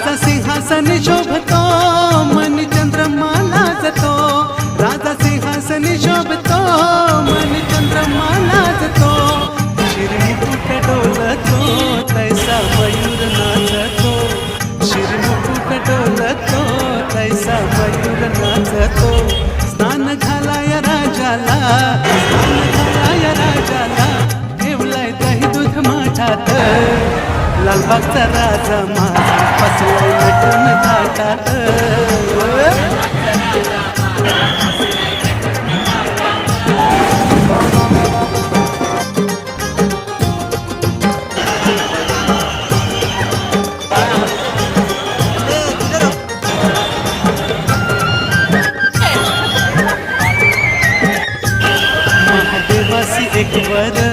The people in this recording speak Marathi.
राजा सिंहासन शोभतो मन चंद्रमा लाजतो राजा सिंहासन शोभतो मन चंद्रमा लाजतो शिरमुकुट डोलतो तैसा मयूर नाचतो शिरमुकुट डोलतो तैसा मयूर नाचतो स्नान घालाय राजाला ठेवलाय दही दूध माठात लालबागचा राजा माझा फसलाय नटून थाटात महादेवासी एक वर